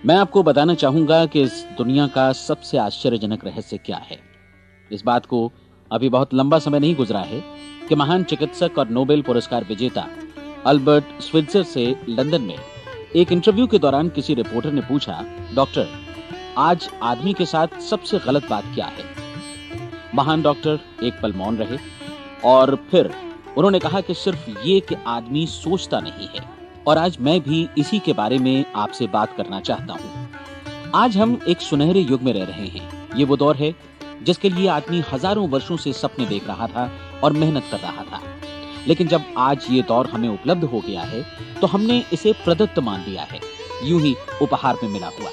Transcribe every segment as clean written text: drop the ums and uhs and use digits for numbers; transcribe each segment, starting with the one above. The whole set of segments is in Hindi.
मैं आपको बताना चाहूंगा कि इस दुनिया का सबसे आश्चर्यजनक रहस्य क्या है। इस बात को अभी बहुत लंबा समय नहीं गुजरा है कि महान चिकित्सक और नोबेल पुरस्कार विजेता अल्बर्ट स्विट्जर से लंदन में एक इंटरव्यू के दौरान किसी रिपोर्टर ने पूछा, डॉक्टर, आज आदमी के साथ सबसे गलत बात क्या है? महान डॉक्टर एक पल मौन रहे और फिर उन्होंने कहा कि सिर्फ ये कि आदमी सोचता नहीं है। और आज मैं भी इसी के बारे में आपसे बात करना चाहता हूँ। आज हम एक सुनहरे युग में रह रहे हैं। ये वो दौर है जिसके लिए आदमी हजारों वर्षों से सपने देख रहा था और मेहनत कर रहा था। लेकिन जब आज ये दौर हमें उपलब्ध हो गया है तो हमने इसे प्रदत्त मान लिया है, यूं ही उपहार में मिला हुआ।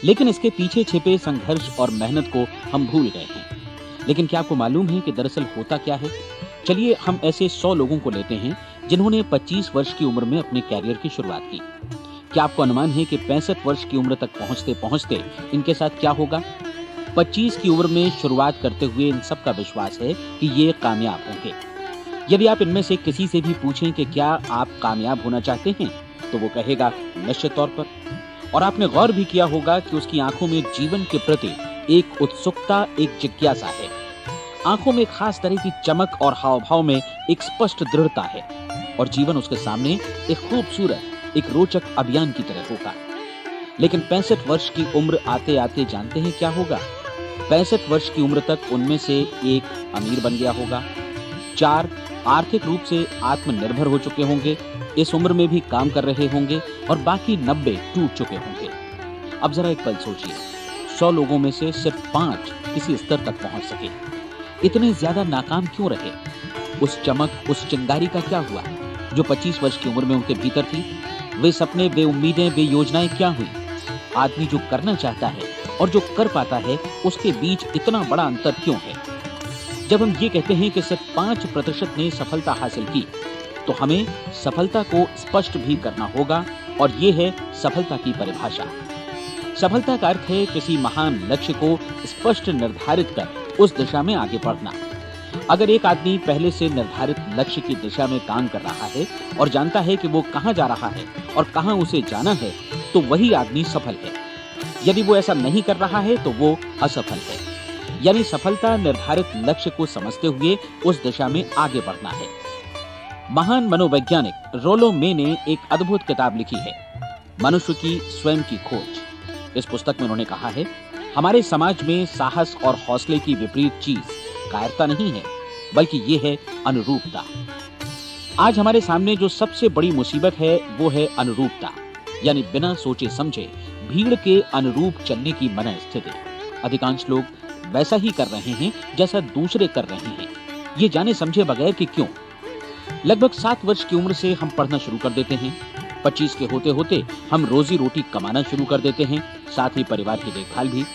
लेकिन इसके पीछे छिपे संघर्ष और मेहनत को हम भूल गए हैं। लेकिन क्या आपको मालूम है कि दरअसल होता क्या है? चलिए हम ऐसे 100 लोगों को लेते हैं जिन्होंने 25 वर्ष की उम्र में अपने कैरियर की शुरुआत की। क्या आपको अनुमान है कि 65 वर्ष की उम्र तक पहुंचते पहुंचते इनके साथ क्या होगा? 25 की उम्र में शुरुआत करते हुए इन सब का विश्वास है कि ये कामयाब होंगे। यदि आप इनमें से किसी से भी पूछें कि क्या आप कामयाब होना चाहते हैं, तो वो कहेगा निश्चित तौर पर। और आपने गौर भी किया होगा कि उसकी आंखों में जीवन के प्रति एक उत्सुकता, एक जिज्ञासा है। आंखों में खास तरह की चमक और हाव भाव में एक स्पष्ट दृढ़ता है और जीवन उसके सामने एक खूबसूरत, एक रोचक अभियान की तरह होगा। लेकिन 65 वर्ष की उम्र आते आते जानते हैं क्या होगा? 65 वर्ष की उम्र तक उनमें से एक अमीर बन गया होगा, 4 आर्थिक रूप से आत्मनिर्भर हो चुके होंगे, इस उम्र में भी काम कर रहे होंगे और बाकी 90 टूट चुके होंगे। अब जरा एक पल सोचिए, 100 लोगों में से सिर्फ 5 किसी स्तर तक पहुंच सके। इतने ज्यादा नाकाम क्यों रहे? उस चमक, उस चिंगारी का क्या हुआ जो 25 वर्ष की उम्र में उनके भीतर थी? वे सपने, वे उम्मीदें, वे योजनाएं क्या हुई? आदमी जो करना चाहता है और जो कर पाता है, उसके बीच इतना बड़ा अंतर क्यों है? जब हम ये कहते हैं कि सिर्फ 5% ने सफलता हासिल की, तो हमें सफलता को स्पष्ट भी करना होगा और ये है सफलता की परिभाषा। सफलता का अर्थ है किसी महान लक्ष्य को स्पष्ट निर्धारित कर उस दिशा में आगे बढ़ना। अगर एक आदमी पहले से निर्धारित लक्ष्य की दिशा में काम कर रहा है और जानता है कि वो कहां जा रहा है और कहां उसे जाना है, तो वही आदमी सफल है। यदि वो ऐसा नहीं कर रहा है तो वो असफल है। यानी सफलता निर्धारित लक्ष्य को समझते हुए उस दिशा में आगे बढ़ना है। महान मनोवैज्ञानिक रोलो मे ने एक अद्भुत किताब लिखी है, मनुष्य की स्वयं की खोज। इस पुस्तक में उन्होंने कहा है, हमारे समाज में साहस और हौसले की विपरीत चीज कायरता नहीं है, बल्कि ये है अनुरूपता। आज हमारे सामने जो सबसे बड़ी मुसीबत है वो है अनुरूपता, यानी बिना सोचे समझे भीड़ के अनुरूप चलने की मनस्थिति। अधिकांश लोग वैसा ही कर रहे हैं जैसा दूसरे कर रहे हैं, ये जाने समझे बगैर कि क्यों। लगभग 7 वर्ष की उम्र से हम पढ़ना शुरू कर देते हैं। 25 के होते होते हम रोजी रोटी कमाना शुरू कर देते हैं, साथ ही परिवार की देखभाल भी।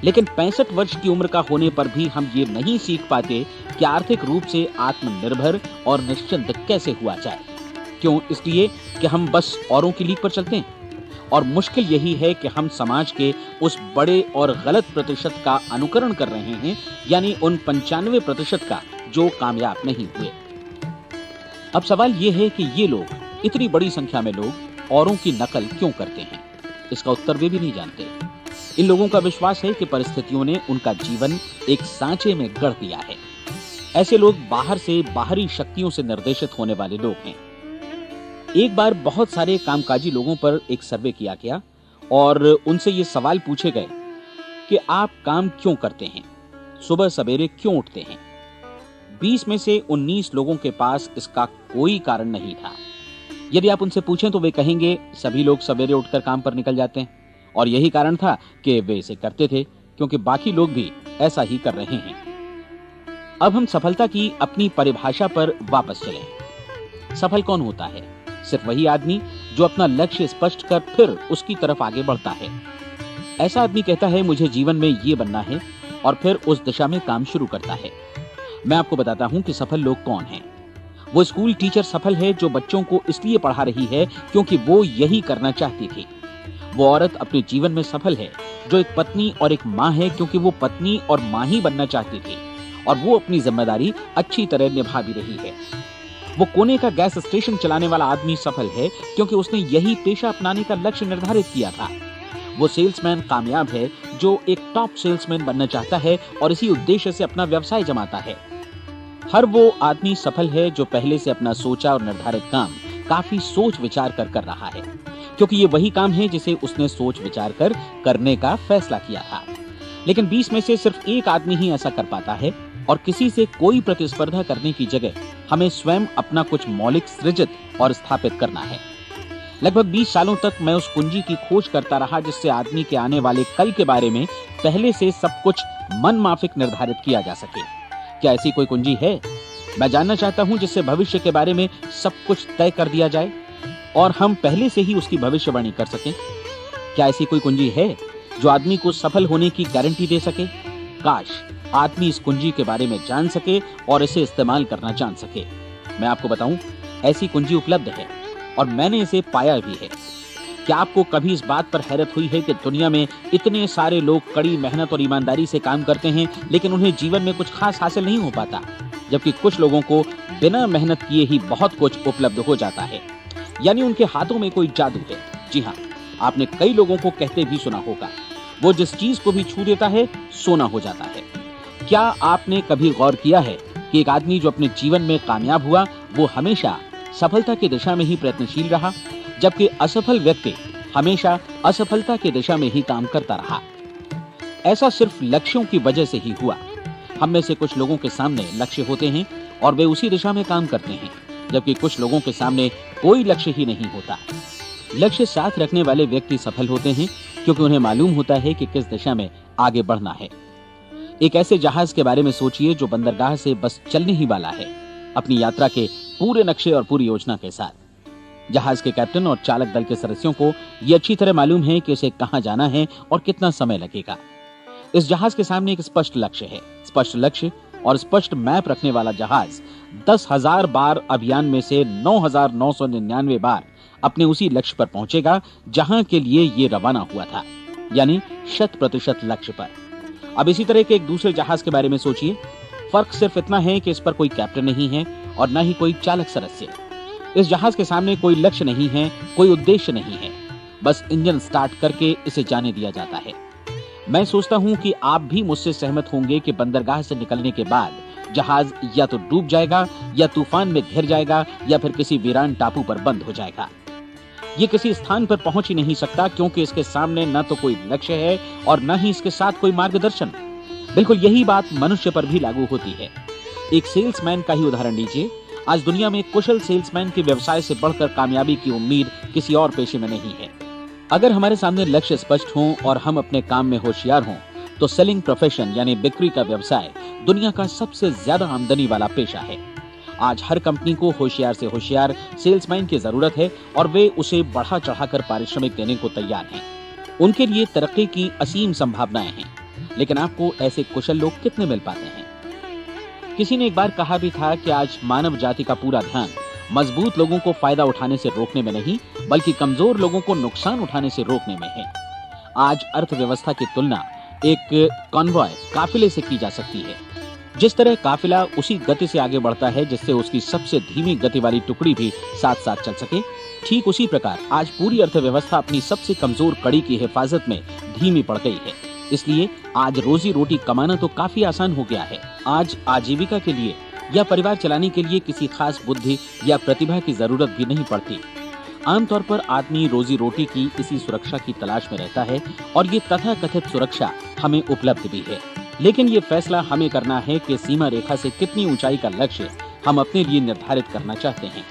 लेकिन 65 वर्ष की उम्र का होने पर भी हम ये नहीं सीख पाते कि आर्थिक रूप से आत्मनिर्भर और निश्चिंत कैसे हुआ जाए। क्यों? इसलिए कि हम बस औरों की लीक पर चलते हैं। और मुश्किल यही है कि हम समाज के उस बड़े और गलत प्रतिशत का अनुकरण कर रहे हैं, यानी उन 95% का जो कामयाब नहीं हुए। अब सवाल ये है कि ये लोग, इतनी बड़ी संख्या में लोग औरों की नकल क्यों करते हैं? इसका उत्तर वे भी नहीं जानते। इन लोगों का विश्वास है कि परिस्थितियों ने उनका जीवन एक सांचे में गढ़ दिया है। ऐसे लोग बाहर से, बाहरी शक्तियों से निर्देशित होने वाले लोग हैं। एक बार बहुत सारे कामकाजी लोगों पर एक सर्वे किया गया और उनसे ये सवाल पूछे गए कि आप काम क्यों करते हैं, सुबह सवेरे क्यों उठते हैं? 20 में से 19 लोगों के पास इसका कोई कारण नहीं था। यदि आप उनसे पूछें तो वे कहेंगे सभी लोग सवेरे उठकर काम पर निकल जाते हैं और यही कारण था कि वे इसे करते थे क्योंकि बाकी लोग भी ऐसा ही कर रहे हैं। अब हम सफलता की अपनी परिभाषा पर वापस चलें। सफल कौन होता है? सिर्फ वही आदमी जो अपना लक्ष्य स्पष्ट कर फिर उसकी तरफ आगे बढ़ता है। ऐसा आदमी कहता है मुझे जीवन में ये बनना है और फिर उस दिशा में काम शुरू करता है। मैं आपको बताता हूं कि सफल लोग कौन हैं। वो स्कूल टीचर सफल है जो बच्चों को इसलिए पढ़ा रही है क्योंकि वो यही करना चाहती थी। वो औरत अपने जीवन में सफल है जो एक पत्नी और एक माँ है क्योंकि वो पत्नी और माँ ही बनना चाहती थी और वो अपनी जिम्मेदारी अच्छी तरह निभा भी रही है। वो कोने का गैस स्टेशन चलाने वाला आदमी सफल है क्योंकि उसने यही पेशा अपनाने का लक्ष्य निर्धारित किया था। वो सेल्समैन कामयाब है जो एक टॉप सेल्समैन बनना चाहता है और इसी उद्देश्य से अपना व्यवसाय जमाता है। हर वो आदमी सफल है जो पहले से अपना सोचा और निर्धारित काम काफी सोच विचार कर रहा है, क्योंकि ये वही काम है जिसे उसने सोच विचार कर करने का फैसला किया था। लेकिन 20 में से सिर्फ एक आदमी ही ऐसा कर पाता है और किसी से कोई प्रतिस्पर्धा करने की जगह हमें स्वयं अपना कुछ मौलिक सृजित और स्थापित करना है। लगभग 20 सालों तक मैं उस कुंजी की खोज करता रहा जिससे आदमी के आने वाले कल के बारे में पहले से सब कुछ मन माफिक निर्धारित किया जा सके। क्या ऐसी कोई कुंजी है? मैं जानना चाहता हूं जिससे भविष्य के बारे में सब कुछ तय कर दिया जाए और हम पहले से ही उसकी भविष्यवाणी कर सकें। क्या ऐसी कोई कुंजी है जो आदमी को सफल होने की गारंटी दे सके? काश आदमी इस कुंजी के बारे में जान सके और इसे इस्तेमाल करना जान सके। मैं आपको बताऊं, ऐसी कुंजी उपलब्ध है और मैंने इसे पाया भी है। क्या आपको कभी इस बात पर हैरत हुई है कि दुनिया में इतने सारे लोग कड़ी मेहनत और ईमानदारी से काम करते हैं लेकिन उन्हें जीवन में कुछ खास हासिल नहीं हो पाता, जबकि कुछ लोगों को बिना मेहनत किए ही बहुत कुछ उपलब्ध हो जाता है। यानी उनके हाथों में कोई जादू है। जी हाँ, आपने कई लोगों को कहते भी सुना होगा, वो जिस चीज को भी छू देता है सोना हो जाता है। क्या आपने कभी गौर किया है कि एक आदमी जो अपने जीवन में कामयाब हुआ वो हमेशा सफलता की दिशा में ही प्रयत्नशील रहा, जबकि असफल व्यक्ति हमेशा असफलता की दिशा में ही काम करता रहा? ऐसा सिर्फ लक्ष्यों की वजह से ही हुआ। हम में से कुछ लोगों के सामने लक्ष्य होते हैं और वे उसी दिशा में काम करते हैं, जबकि कुछ लोगों के सामने कोई लक्ष्य ही नहीं होता। लक्ष्य साथ रखने वाले व्यक्ति सफल होते हैं क्योंकि उन्हें मालूम होता है कि किस दिशा में आगे बढ़ना है। एक ऐसे जहाज के बारे में सोचिए जो बंदरगाह से बस चलने ही वाला है, अपनी यात्रा के पूरे नक्शे और पूरी योजना के साथ। जहाज के कैप्टन और चालक दल के सदस्यों को यह अच्छी तरह मालूम है कि उसे कहां जाना है और कितना समय लगेगा। इस जहाज के सामने एक स्पष्ट लक्ष्य है। स्पष्ट लक्ष्य और स्पष्ट मैप रखने वाला जहाज 10,000 बार अभियान में से 9,999 बार अपने उसी लक्ष्य पर पहुंचेगा जहां के लिए ये रवाना हुआ था, यानी 100% लक्ष्य पर। अब इसी तरह के एक दूसरे जहाज के बारे में सोचिए। फर्क सिर्फ इतना है कि इस पर कोई कैप्टन नहीं है और न ही कोई चालक सदस्य। इस जहाज के सामने कोई लक्ष्य नहीं है, कोई उद्देश्य नहीं है, बस इंजन स्टार्ट करके इसे जाने दिया जाता है। मैं सोचता हूं कि आप भी मुझसे सहमत होंगे कि बंदरगाह से निकलने के बाद जहाज या तो डूब जाएगा या तूफान में घिर जाएगा या फिर किसी वीरान टापू पर बंद हो जाएगा। ये किसी स्थान पर पहुंच ही नहीं सकता क्योंकि इसके सामने न तो कोई लक्ष्य है और न ही इसके साथ कोई मार्गदर्शन। बिल्कुल यही बात मनुष्य पर भी लागू होती है। एक सेल्समैन का ही उदाहरण लीजिए। आज दुनिया में कुशल सेल्समैन के व्यवसाय से बढ़कर कामयाबी की उम्मीद किसी और पेशे में नहीं है। अगर हमारे सामने लक्ष्य स्पष्ट हों और हम अपने काम में होशियार हों तो सेलिंग प्रोफेशन यानी बिक्री का व्यवसाय दुनिया का सबसे ज्यादा आमदनी वाला पेशा है। आज हर कंपनी को होशियार से होशियार सेल्समैन की जरूरत है और वे उसे बढ़ा चढ़ाकर पारिश्रमिक देने को तैयार हैं। उनके लिए तरक्की की असीम संभावनाएं हैं, लेकिन आपको ऐसे कुशल लोग कितने मिल पाते हैं? किसी ने एक बार कहा भी था कि आज मानव जाति का पूरा ध्यान मजबूत लोगों को फायदा उठाने से रोकने में नहीं, बल्कि कमजोर लोगों को नुकसान उठाने से रोकने में है। आज अर्थव्यवस्था की तुलना एक कॉन्वॉय काफिले से की जा सकती है। जिस तरह काफिला उसी गति से आगे बढ़ता है जिससे उसकी सबसे धीमी गति वाली टुकड़ी भी साथ साथ चल सके, ठीक उसी प्रकार आज पूरी अर्थव्यवस्था अपनी सबसे कमजोर कड़ी की हिफाजत में धीमी पड़ गई है। इसलिए आज रोजी रोटी कमाना तो काफी आसान हो गया है। आज आजीविका के लिए या परिवार चलाने के लिए किसी खास बुद्धि या प्रतिभा की जरूरत भी नहीं पड़ती। आमतौर पर आदमी रोजी रोटी की इसी सुरक्षा की तलाश में रहता है और ये तथाकथित सुरक्षा हमें उपलब्ध भी है। लेकिन ये फैसला हमें करना है कि सीमा रेखा से कितनी ऊंचाई का लक्ष्य हम अपने लिए निर्धारित करना चाहते हैं।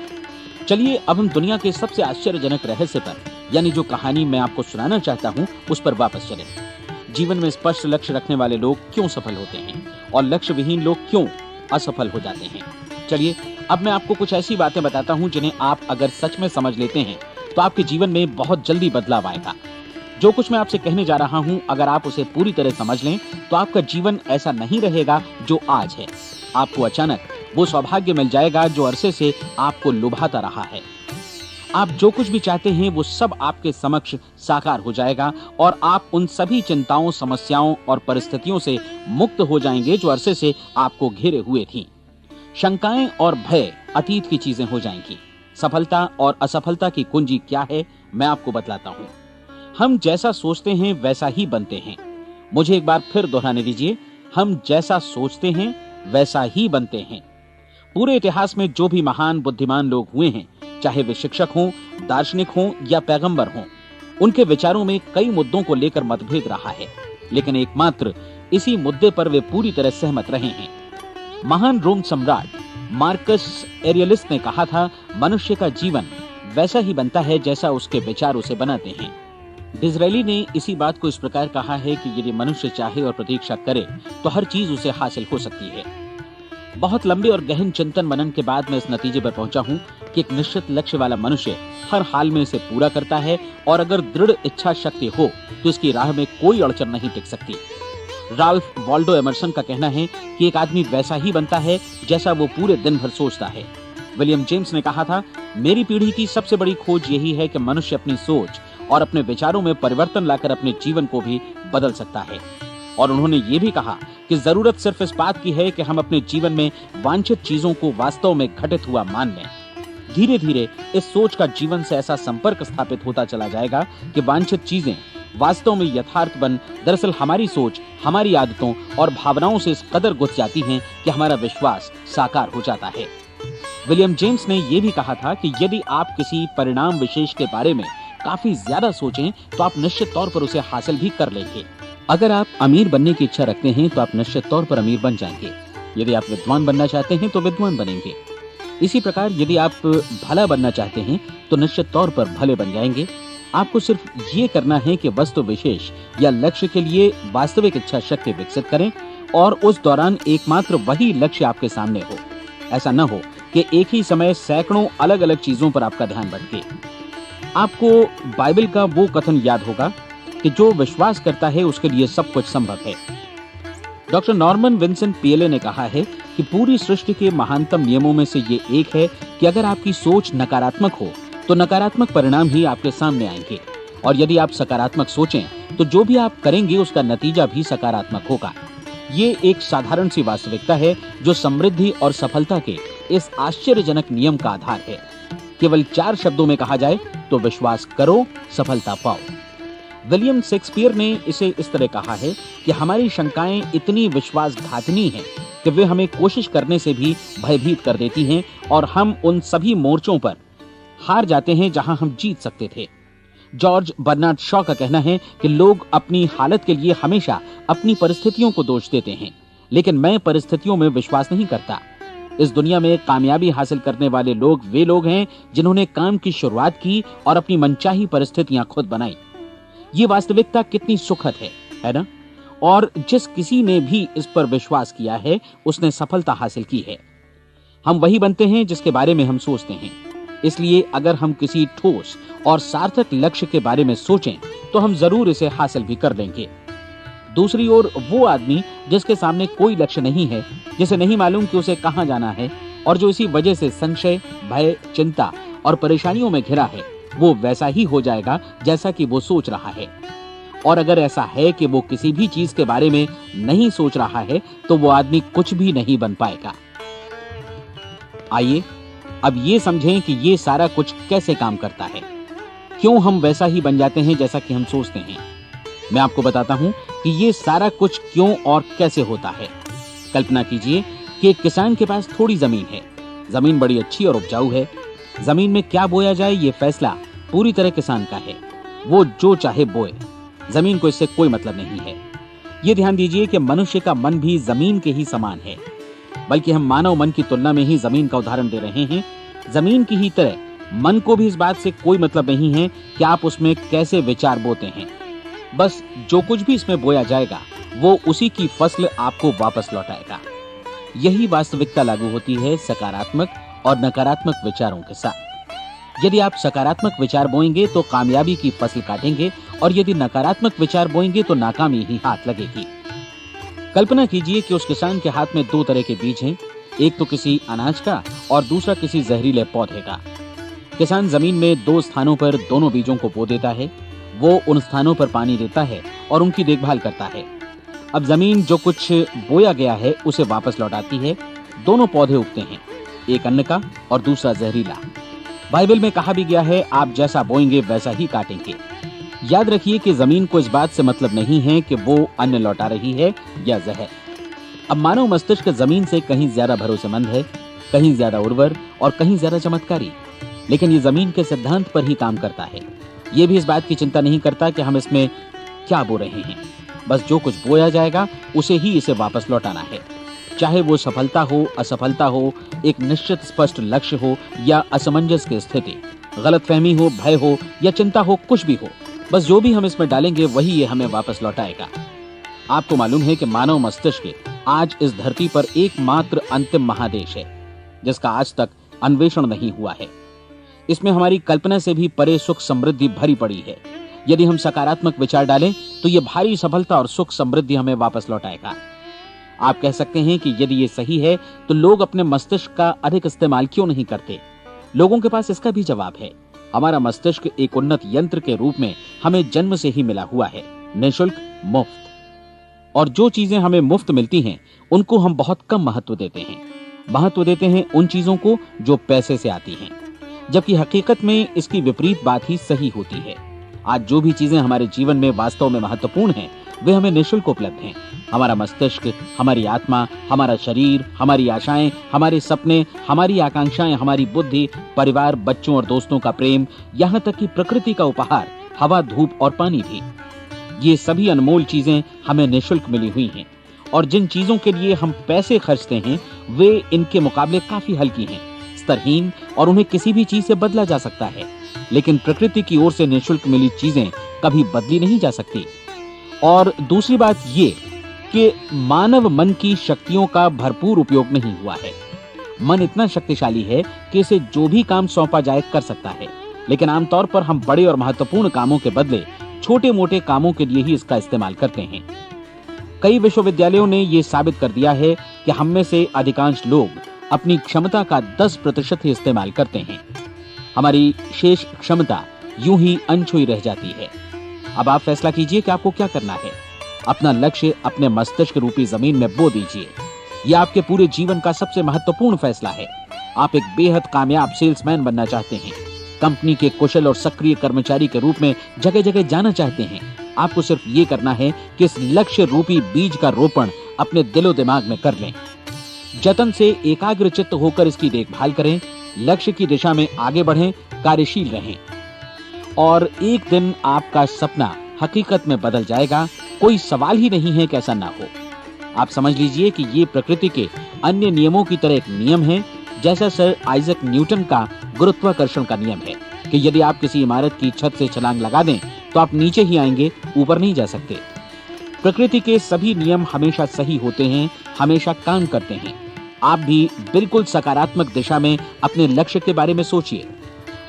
चलिए अब हम दुनिया के सबसे आश्चर्यजनक रहस्य पर, यानी जो कहानी मैं आपको सुनाना चाहता हूँ, उस पर वापस चलें। जीवन में स्पष्ट लक्ष्य रखने वाले लोग क्यों सफल होते हैं और लक्ष्य विहीन लोग क्यों असफल हो जाते हैं? चलिए अब मैं आपको कुछ ऐसी बातें बताता हूं जिन्हें आप अगर सच में समझ लेते हैं तो आपके जीवन में बहुत जल्दी बदलाव आएगा। जो कुछ मैं आपसे कहने जा रहा हूं, अगर आप उसे पूरी तरह समझ लें तो आपका जीवन ऐसा नहीं रहेगा जो आज है। आपको अचानक वो सौभाग्य मिल जाएगा जो अरसे से आपको लुभाता रहा है। आप जो कुछ भी चाहते हैं वो सब आपके समक्ष साकार हो जाएगा और आप उन सभी चिंताओं, समस्याओं और परिस्थितियों से मुक्त हो जाएंगे जो अरसे से आपको घेरे हुए थीं। शंकाएं और भय अतीत की चीजें हो जाएंगी। सफलता और असफलता की कुंजी क्या है, मैं आपको बतलाता हूं। हम जैसा सोचते हैं वैसा ही बनते हैं। मुझे एक बार फिर दोहराने दीजिए, हम जैसा सोचते हैं वैसा ही बनते हैं। पूरे इतिहास में जो भी महान बुद्धिमान लोग हुए हैं, चाहे वे शिक्षक हों, दार्शनिक हों या पैगंबर हों, उनके विचारों में कई मुद्दों को लेकर मतभेद रहा है, लेकिन एकमात्र इसी मुद्दे पर वे पूरी तरह सहमत रहे हैं। महान रोम सम्राट मार्कस एरियलिस ने कहा था, मनुष्य का जीवन वैसा ही बनता है जैसा उसके विचार उसे बनाते हैं। डिज़रायली ने इसी बात को इस प्रकार कहा है कि यदि मनुष्य चाहे और प्रतीक्षा करे तो हर चीज उसे हासिल हो सकती है। बहुत लंबे और गहन चिंतन मनन के बाद मैं इस नतीजे पर पहुंचा हूं कि एक निश्चित लक्ष्य वाला मनुष्य हर हाल में इसे पूरा करता है, और अगर दृढ़ इच्छा शक्ति हो तो इसकी राह में कोई अड़चन नहीं टिक सकती। राल्फ वॉल्डो एमर्सन का कहना है कि एक आदमी वैसा ही बनता है जैसा वो पूरे दिन भर सोचता है। विलियम जेम्स ने कहा था, मेरी पीढ़ी की सबसे बड़ी खोज यही है कि मनुष्य अपनी सोच और अपने विचारों में परिवर्तन लाकर अपने जीवन को भी बदल सकता है। और उन्होंने ये भी कहा कि जरूरत सिर्फ इस बात की है कि हम अपने जीवन में वांछित चीजों को वास्तव में घटित हुआ मान लें। धीरे धीरे इस सोच का जीवन से ऐसा संपर्क स्थापित होता चला जाएगा कि वांछित चीजें वास्तव में यथार्थ बन दरअसल हमारी सोच, हमारी आदतों और भावनाओं से इस कदर गुथ जाती हैं कि हमारा विश्वास साकार हो जाता है। विलियम जेम्स ने यह भी कहा था कि यदि आप किसी परिणाम विशेष के बारे में काफी ज्यादा सोचें तो आप निश्चित तौर पर उसे हासिल भी कर लेंगे। अगर आप अमीर बनने की इच्छा रखते हैं तो आप निश्चित तौर पर अमीर बन जाएंगे। यदि आप विद्वान बनना चाहते हैं तो विद्वान बनेंगे। इसी प्रकार यदि आप भला बनना चाहते हैं तो निश्चित तौर पर भले बन जाएंगे। आपको सिर्फ ये करना है कि वस्तु विशेष या लक्ष्य के लिए वास्तविक इच्छा शक्ति विकसित करें, और उस दौरान एकमात्र वही लक्ष्य आपके सामने हो। ऐसा न हो कि एक ही समय सैकड़ों अलग अलग चीजों पर आपका ध्यान भटके। आपको बाइबल का वो कथन याद होगा कि जो विश्वास करता है उसके लिए सब कुछ संभव है। डॉक्टर नॉर्मन विंसेंट पीएले ने कहा है कि पूरी सृष्टि के महानतम नियमों में से ये एक है कि अगर आपकी सोच नकारात्मक हो तो नकारात्मक परिणाम ही आपके सामने आएंगे, और यदि आप सकारात्मक सोचें तो जो भी आप करेंगे उसका नतीजा भी सकारात्मक होगा। ये एक साधारण सी वास्तविकता है जो समृद्धि और सफलता के इस आश्चर्यजनक नियम का आधार है। केवल 4 शब्दों में कहा जाए तो विश्वास करो, सफलता पाओ। विलियम शेक्सपियर ने इसे इस तरह कहा है कि हमारी शंकाएं इतनी विश्वासघातनी हैं कि वे हमें कोशिश करने से भी भयभीत कर देती हैं, और हम उन सभी मोर्चों पर हार जाते हैं जहां हम जीत सकते थे। जॉर्ज बर्नार्ड शॉ का कहना है कि लोग अपनी हालत के लिए हमेशा अपनी परिस्थितियों को दोष देते हैं, लेकिन मैं परिस्थितियों में विश्वास नहीं करता। इस दुनिया में कामयाबी हासिल करने वाले लोग वे लोग हैं जिन्होंने काम की शुरुआत की और अपनी मनचाही परिस्थितियां खुद बनाई। ये वास्तविकता कितनी सुखद है ना? और जिस किसी ने भी इस पर विश्वास किया है उसने सफलता हासिल की है। हम वही बनते हैं जिसके बारे में हम सोचते हैं। इसलिए अगर हम किसी ठोस और सार्थक लक्ष्य के बारे में सोचें तो हम जरूर इसे हासिल भी कर लेंगे। दूसरी ओर वो आदमी जिसके सामने कोई लक्ष्य नहीं है, जिसे नहीं मालूम कि उसे कहां जाना है, और जो इसी वजह से संशय, भय, चिंता और परेशानियों में घिरा है, वो वैसा ही हो जाएगा जैसा कि वो सोच रहा है। और अगर ऐसा है कि वो किसी भी चीज के बारे में नहीं सोच रहा है तो वो आदमी कुछ भी नहीं बन पाएगा। आइए अब ये समझें कि ये सारा कुछ कैसे काम करता है, क्यों हम वैसा ही बन जाते हैं जैसा कि हम सोचते हैं। मैं आपको बताता हूं कि ये सारा कुछ क्यों और कैसे होता है। कल्पना कीजिए कि एक किसान के पास थोड़ी जमीन है। जमीन बड़ी अच्छी और उपजाऊ है। जमीन में क्या बोया जाए ये फैसला पूरी तरह किसान का है। वो जो चाहे बोए, जमीन को इससे कोई मतलब नहीं है। ये ध्यान दीजिए कि मनुष्य का मन भी जमीन के ही समान है, बल्कि हम मानव मन की तुलना में ही जमीन का उदाहरण दे रहे हैं। जमीन की ही तरह मन को भी इस बात से कोई मतलब नहीं है कि आप उसमें कैसे विचार बोते हैं। बस जो कुछ भी इसमें बोया जाएगा वो उसी की फसल आपको वापस लौटाएगा। यही वास्तविकता लागू होती है सकारात्मक और नकारात्मक विचारों के साथ। यदि आप सकारात्मक विचार बोएंगे तो कामयाबी की फसल काटेंगे, और यदि नकारात्मक विचार बोएंगे तो नाकामी ही हाथ लगेगी। कल्पना कीजिए कि उस किसान के हाथ में 2 तरह के बीज हैं, एक तो किसी अनाज का और दूसरा किसी जहरीले पौधे का। किसान जमीन में 2 स्थानों पर दोनों बीजों को बो देता है। वो उन स्थानों पर पानी देता है और उनकी देखभाल करता है। अब जमीन जो कुछ बोया गया है उसे वापस लौटाती है। दोनों पौधे उगते हैं, एक अन्न का और दूसरा जहरीला। बाइबल में कहा भी गया है, आप जैसा बोएंगे वैसा ही काटेंगे। याद रखिए कि जमीन को इस बात से मतलब नहीं है कि वो अन्न लौटा रही है या जहर। अब मानव मस्तिष्क जमीन से कहीं ज्यादा भरोसेमंद है, कहीं ज्यादा उर्वर और कहीं ज्यादा चमत्कारी, लेकिन ये जमीन के सिद्धांत पर ही काम करता है। ये भी इस बात की चिंता नहीं करता कि हम इसमें क्या बो रहे हैं। बस जो कुछ बोया जाएगा उसे ही इसे वापस लौटाना है, चाहे वो सफलता हो, असफलता हो, एक निश्चित स्पष्ट लक्ष्य हो या असमंजस की स्थिति, गलतफहमी हो, भय हो या चिंता हो, कुछ भी हो, बस जो भी हम इसमें डालेंगे वही ये हमें वापस लौटाएगा। आपको मालूम है कि मानव मस्तिष्क आज इस धरती पर एकमात्र अंतिम महादेश है जिसका आज तक अन्वेषण नहीं हुआ है। इसमें हमारी कल्पना से भी परे सुख समृद्धि भरी पड़ी है। यदि हम सकारात्मक विचार डालें तो ये भारी सफलता और सुख समृद्धि हमें वापस लौटाएगा। आप कह सकते हैं कि यदि ये सही है तो लोग अपने मस्तिष्क का अधिक इस्तेमाल क्यों नहीं करते? लोगों के पास इसका भी जवाब है। हमारा मस्तिष्क एक उन्नत यंत्र के रूप में हमें जन्म से ही मिला हुआ है, निःशुल्क, मुफ्त। और जो चीजें हमें मुफ्त मिलती हैं उनको हम बहुत कम महत्व देते हैं। महत्व देते हैं उन चीजों को जो पैसे से आती हैं, जबकि हकीकत में इसकी विपरीत बात ही सही होती है। आज जो भी चीजें हमारे जीवन में वास्तव में महत्वपूर्ण हैं वे हमें निःशुल्क उपलब्ध हैं। हमारा मस्तिष्क, हमारी आत्मा, हमारा शरीर, हमारी आशाएं, हमारे सपने, हमारी आकांक्षाएं, हमारी बुद्धि, परिवार, बच्चों और दोस्तों का प्रेम, यहाँ तक कि प्रकृति का उपहार, हवा, धूप और पानी भी, ये सभी अनमोल चीजें हमें निःशुल्क मिली हुई हैं। और जिन चीजों के लिए हम पैसे खर्चते हैं वे इनके मुकाबले काफी हल्की हैं, स्तरहीन, और उन्हें किसी भी चीज से बदला जा सकता है। लेकिन प्रकृति की ओर से निःशुल्क मिली चीजें कभी बदली नहीं जा सकती। और दूसरी बात ये कि मानव मन की शक्तियों का भरपूर उपयोग नहीं हुआ है। मन इतना शक्तिशाली है कि इसे जो भी काम सौंपा जाए कर सकता है, लेकिन आमतौर पर हम बड़े और महत्वपूर्ण कामों के बदले छोटे मोटे कामों के लिए ही इसका इस्तेमाल करते हैं। कई विश्वविद्यालयों ने यह साबित कर दिया है कि हम में से अधिकांश लोग अपनी क्षमता का 10% ही इस्तेमाल करते हैं। हमारी शेष क्षमता यूं ही अनछुई रह जाती है। अब आप फैसला कीजिए कि आपको क्या करना है। अपना लक्ष्य अपने मस्तिष्क रूपी जमीन में बो दीजिए। यह आपके पूरे जीवन का सबसे महत्वपूर्ण फैसला है। आप एक बेहद कामयाब सेल्समैन बनना चाहते हैं, कंपनी के कुशल और सक्रिय कर्मचारी के रूप में जगह जगह जाना चाहते हैं। आपको सिर्फ ये करना है कि इस लक्ष्य रूपी बीज का रोपण अपने दिलो दिमाग में कर लें। जतन से एकाग्रचित्त होकर इसकी देखभाल करें, लक्ष्य की दिशा में आगे बढ़ें, कार्यशील रहें, और एक दिन आपका सपना हकीकत में बदल जाएगा। कोई सवाल ही नहीं है कि ऐसा ना हो। आप समझ लीजिए कि ये प्रकृति के अन्य नियमों की तरह एक नियम है, जैसा सर आइजक न्यूटन का गुरुत्वाकर्षण का नियम है कि यदि आप किसी इमारत की छत से छलांग लगा दें तो आप नीचे ही आएंगे, ऊपर नहीं जा सकते। प्रकृति के सभी नियम हमेशा सही होते हैं, हमेशा काम करते हैं। आप भी बिल्कुल सकारात्मक दिशा में अपने लक्ष्य के बारे में सोचिए।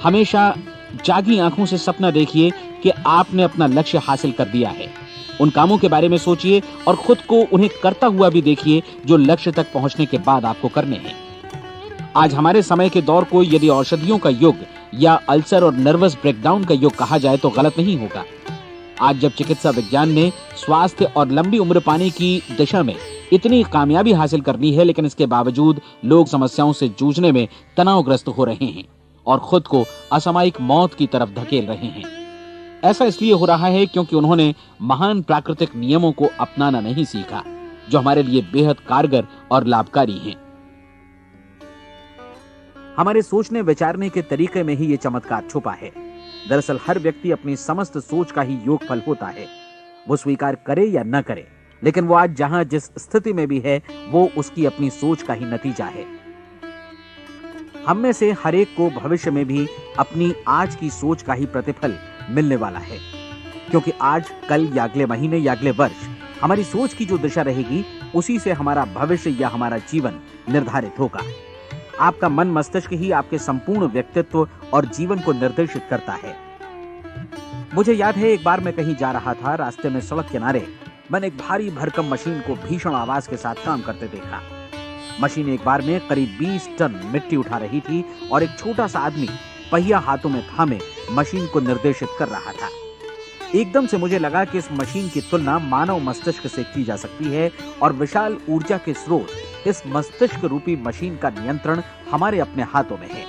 हमेशा जागी आंखों से सपना देखिए कि आपने अपना लक्ष्य हासिल कर दिया है। उन कामों के बारे में सोचिए और खुद को उन्हें करता हुआ भी देखिए जो लक्ष्य तक पहुंचने के बाद आपको करने हैं। आज हमारे समय के दौर को यदि औषधियों का युग या अल्सर और नर्वस ब्रेकडाउन का युग कहा जाए तो गलत नहीं होगा। आज जब चिकित्सा विज्ञान ने स्वास्थ्य और लंबी उम्र पाने की दिशा में इतनी कामयाबी हासिल कर ली है, लेकिन इसके बावजूद लोग समस्याओं से जूझने में तनावग्रस्त हो रहे हैं और खुद को असामयिक मौत की तरफ धकेल रहे हैं। ऐसा इसलिए हो रहा है क्योंकि उन्होंने महान प्राकृतिक नियमों को अपनाना नहीं सीखा, जो हमारे लिए बेहद कारगर और लाभकारी हैं। हमारे सोचने विचारने के तरीके में ही ये चमत्कार छुपा है। दरअसल हर व्यक्ति अपनी समस्त सोच का ही योगफल होता है, वो स्वीकार करे या न करे, लेकिन वो आज जहां जिस स्थिति में भी है वो उसकी अपनी सोच का ही नतीजा है। हम में से हर एक को भविष्य में भी अपनी आज की सोच का ही प्रतिफल मिलने वाला है, क्योंकि आज, कल या अगले महीने या अगले वर्ष हमारी सोच की जो दिशा रहेगी उसी से हमारा भविष्य या हमारा जीवन निर्धारित होगा। आपका मन मस्तिष्क ही आपके संपूर्ण व्यक्तित्व और जीवन को निर्देशित करता है। मुझे याद है एक बार मैं कहीं जा रहा था, रास्ते में सड़क किनारे मैंने एक भारी भरकम मशीन को भीषण आवाज के साथ काम करते देखा। मशीन एक बार में करीब 20 टन मिट्टी उठा रही थी और एक छोटा सा आदमी पहिया हाथों में थामे मशीन को निर्देशित कर रहा था। एकदम से मुझे लगा कि इस मशीन की तुलना मानव मस्तिष्क से की जा सकती है और विशाल ऊर्जा के स्रोत इस मस्तिष्क रूपी मशीन का नियंत्रण हमारे अपने हाथों में है।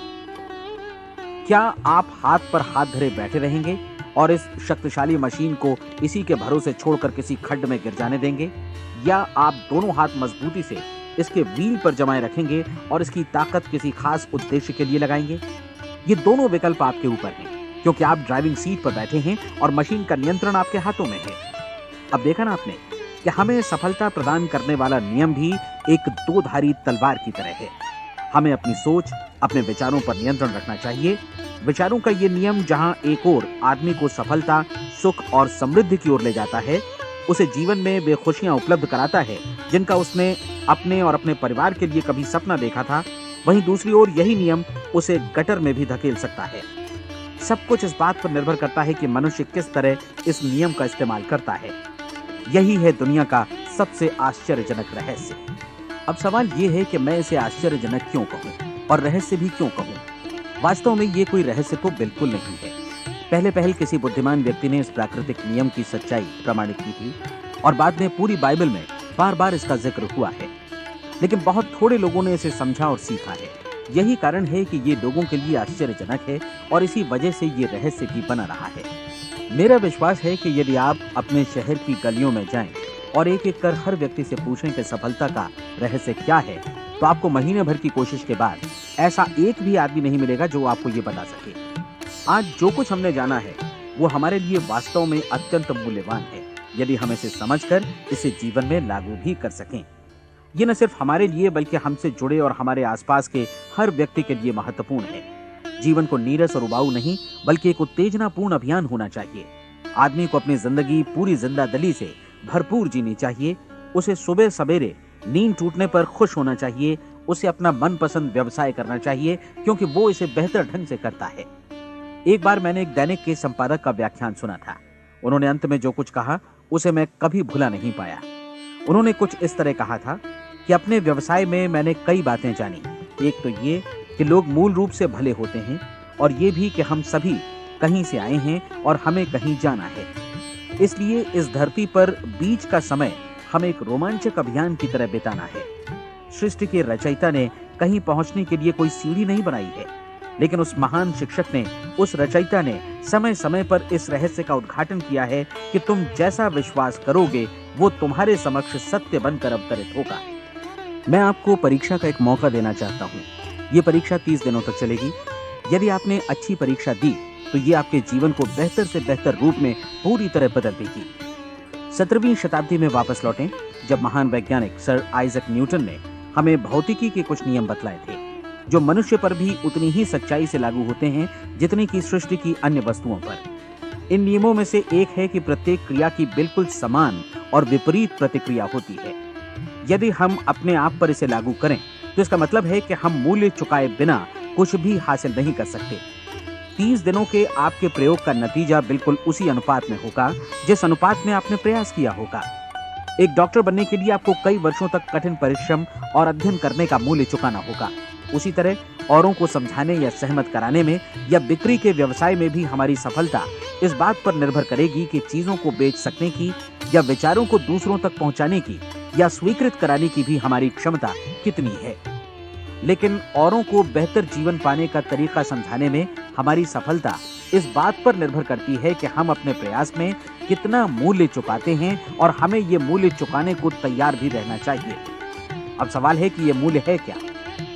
क्या आप हाथ पर हाथ धरे बैठे रहेंगे और इस शक्तिशाली मशीन को इसी के भरोसे छोड़कर किसी खड्ड में गिर जाने देंगे, या आप दोनों हाथ मजबूती से इसके व्हील पर जमाए रखेंगे और इसकी ताकत किसी खास उद्देश्य के लिए लगाएंगे? ये दोनों विकल्प आपके ऊपर हैं, क्योंकि आप ड्राइविंग सीट पर बैठे हैं और मशीन का नियंत्रण आपके हाथों में है। अब देखा ना आपने कि हमें सफलता प्रदान करने वाला नियम भी एक दो-धारी तलवार की तरह है। हमें अपनी सोच, अपने विचारों पर नियंत्रण रखना चाहिए। विचारों का ये नियम जहां एक ओर आदमी को सफलता, सुख और समृद्धि की ओर ले जाता है, उसे जीवन में वे खुशियां उपलब्ध कराता है जिनका उसने अपने और अपने परिवार के लिए कभी सपना देखा था, वहीं दूसरी ओर यही नियम उसे गटर में भी धकेल सकता है। सब कुछ इस बात पर निर्भर करता है कि मनुष्य किस तरह इस नियम का इस्तेमाल करता है। यही है दुनिया का सबसे आश्चर्यजनक रहस्य। अब सवाल ये है कि मैं इसे आश्चर्यजनक क्यों कहूँ और रहस्य भी क्यों कहूँ। वास्तव में ये कोई रहस्य तो बिल्कुल नहीं है। पहले पहल किसी बुद्धिमान व्यक्ति ने इस प्राकृतिक नियम की सच्चाई प्रमाणित की थी और बाद में पूरी बाइबल में बार बार इसका जिक्र हुआ है, लेकिन बहुत थोड़े लोगों ने इसे समझा और सीखा है। यही कारण है कि ये लोगों के लिए आश्चर्यजनक है और इसी वजह से ये रहस्य भी बना रहा है। मेरा विश्वास है कि यदि आप अपने शहर की गलियों में जाएं और एक एक कर हर व्यक्ति से पूछें कि सफलता का रहस्य क्या है, तो आपको महीने भर की कोशिश के बाद ऐसा एक भी आदमी नहीं मिलेगा जो आपको ये बता सके। आज जो कुछ हमने जाना है वो हमारे लिए वास्तव में अत्यंत मूल्यवान है, यदि हम इसे समझकर इसे जीवन में लागू भी कर सकें। ये न सिर्फ हमारे लिए बल्कि हमसे जुड़े और हमारे आसपास के हर व्यक्ति के लिए महत्वपूर्ण है। जीवन को नीरस और उबाऊ नहीं बल्कि एक उत्तेजनापूर्ण अभियान होना चाहिए। आदमी को अपनी जिंदगी पूरी जिंदादिली से भरपूर जीनी चाहिए। उसे सुबह सवेरे नींद टूटने पर खुश होना चाहिए। उसे अपना मनपसंद व्यवसाय करना चाहिए क्योंकि वो इसे बेहतर ढंग से करता है। एक बार मैंने एक दैनिक के संपादक का व्याख्यान सुना था। उन्होंने अंत में जो कुछ कहा उसे मैं कभी भुला नहीं पाया। उन्होंने कुछ इस तरह कहा था कि अपने व्यवसाय में मैंने कई बातें जानी। एक तो ये कि लोग मूल रूप से भले होते हैं और ये भी कि हम सभी कहीं से आए हैं और हमें कहीं जाना है। इसलिए इस धरती पर बीच का समय हमें एक रोमांचक अभियान की तरह बिताना है। सृष्टि के रचयिता ने कहीं पहुंचने के लिए कोई सीढ़ी नहीं बनाई है, लेकिन उस महान शिक्षक ने, उस रचयिता ने समय समय पर इस रहस्य का उद्घाटन किया है कि तुम जैसा विश्वास करोगे वो तुम्हारे समक्ष सत्य बनकर अवतरित होगा। मैं आपको परीक्षा का एक मौका देना चाहता हूँ। ये परीक्षा 30 दिनों तक चलेगी। यदि आपने अच्छी परीक्षा दी तो ये आपके जीवन को बेहतर से बेहतर रूप में पूरी तरह बदल देगी। 17वीं शताब्दी में वापस लौटें, जब महान वैज्ञानिक सर आइजक न्यूटन ने हमें भौतिकी के कुछ नियम बतलाए थे, जो मनुष्य पर भी उतनी ही सच्चाई से लागू होते हैं जितनी की सृष्टि की अन्य वस्तुओं पर। इन नियमों में से एक है कि प्रत्येक क्रिया की बिल्कुल समान और विपरीत प्रतिक्रिया होती है। यदि हम अपने आप पर इसे लागू करें तो इसका मतलब है कि हम मूल्य चुकाए बिना कुछ भी हासिल नहीं कर सकते। 30 दिनों के आपके प्रयोग का नतीजा बिल्कुल उसी अनुपात में होगा जिस अनुपात में आपने प्रयास किया होगा। एक डॉक्टर बनने के लिए आपको कई वर्षों तक कठिन परिश्रम और अध्ययन करने का मूल्य चुकाना होगा। उसी तरह औरों को समझाने या सहमत कराने में या बिक्री के व्यवसाय में भी हमारी सफलता इस बात पर निर्भर करेगी कि चीजों को बेच सकने की या विचारों को दूसरों तक पहुंचाने की या स्वीकृत कराने की भी हमारी क्षमता कितनी है। लेकिन औरों को बेहतर जीवन पाने का तरीका समझाने में हमारी सफलता इस बात पर निर्भर करती है कि हम अपने प्रयास में कितना मूल्य चुकाते हैं और हमें ये मूल्य चुकाने को तैयार भी रहना चाहिए। अब सवाल है कि ये मूल्य है क्या?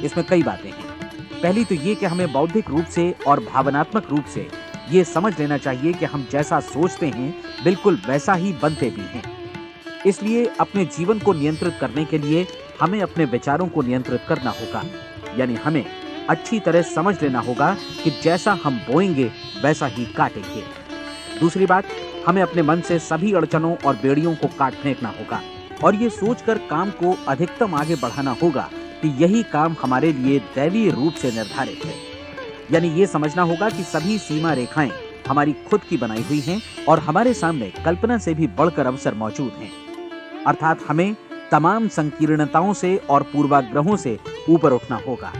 इसमें कई बातें हैं। पहली तो ये कि हमें बौद्धिक रूप से और भावनात्मक रूप से ये समझ लेना चाहिए कि हम जैसा सोचते हैं बिल्कुल वैसा ही बनते भी हैं। इसलिए अपने जीवन को नियंत्रित करने के लिए हमें अपने विचारों को नियंत्रित करना होगा। यानी हमें अच्छी तरह समझ लेना होगा कि जैसा हम बोएंगे वैसा ही काटेंगे। दूसरी बात, हमें अपने मन से सभी अड़चनों और बेड़ियों को काट फेंकना होगा और ये सोचकर काम को अधिकतम आगे बढ़ाना होगा कि यही काम हमारे लिए दैवीय रूप से निर्धारित है। यानी ये समझना होगा कि सभी सीमा रेखाएं हमारी खुद की बनाई हुई हैं और हमारे सामने कल्पना से भी बढ़कर अवसर मौजूद हैं। अर्थात हमें तमाम संकीर्णताओं से और पूर्वाग्रहों से ऊपर उठना होगा।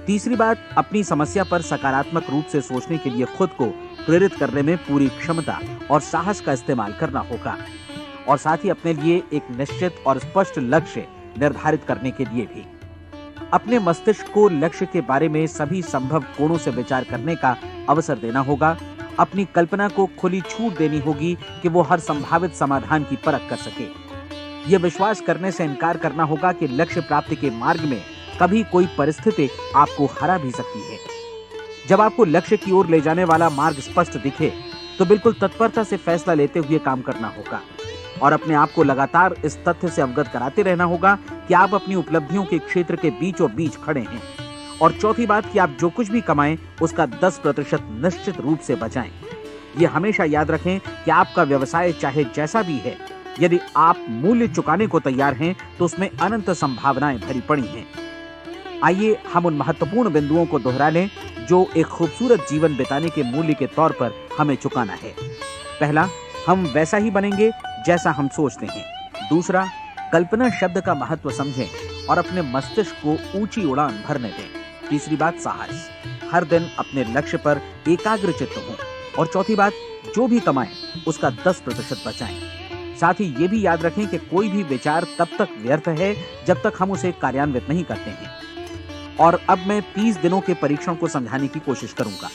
तीसरी बात, अपनी समस्या पर सकारात्मक रूप से सोचने के लिए खुद को प्रेरित करने में पूरी क्षमता और साहस का इस्तेमाल करना होगा और साथ ही अपने लिए एक निश्चित और स्पष्ट लक्ष्य निर्धारित करने के लिए भी अपने मस्तिष्क को लक्ष्य के बारे में सभी संभव कोणों से विचार करने का अवसर देना होगा अपनी कल्पना को खुली छूट देनी होगी कि वो हर संभावित समाधान की परख कर सके। ये विश्वास करने से इनकार करना होगा कि लक्ष्य प्राप्ति के मार्ग में कभी कोई परिस्थिति आपको हरा भी सकती है। जब आपको लक्ष्य की ओर ले जाने वाला मार्ग स्पष्ट दिखे तो बिल्कुल तत्परता से फैसला लेते हुए काम करना होगा और अपने आप को लगातार इस तथ्य से अवगत कराते रहना होगा कि आप अपनी उपलब्धियों के क्षेत्र के बीचों बीच खड़े हैं। और चौथी बात कि आप जो कुछ भी कमाएं उसका 10% निश्चित रूप से बचाएं। ये हमेशा याद रखें कि आपका व्यवसाय चाहे जैसा भी है, यदि आप मूल्य चुकाने को तैयार हैं तो उसमें अनंत संभावनाएं भरी पड़ी हैं। आइए हम उन महत्वपूर्ण बिंदुओं को दोहरा लें जो एक खूबसूरत जीवन बिताने के मूल्य के तौर पर हमें चुकाना है। पहला, हम वैसा ही बनेंगे जैसा हम सोचते हैं। दूसरा, कल्पना शब्द का महत्व समझें और अपने मस्तिष्क को ऊंची उड़ान भरने दें। तीसरी बात, साहस, हर दिन अपने लक्ष्य पर एकाग्रचित्त हों। और चौथी बात, जो भी कमाएं उसका 10% बचाएं। साथ ही ये भी याद रखें कि कोई भी विचार तब तक व्यर्थ है जब तक हम उसे कार्यान्वित नहीं करते हैं। और अब मैं 30 दिनों के परीक्षण को समझाने की कोशिश करूंगा।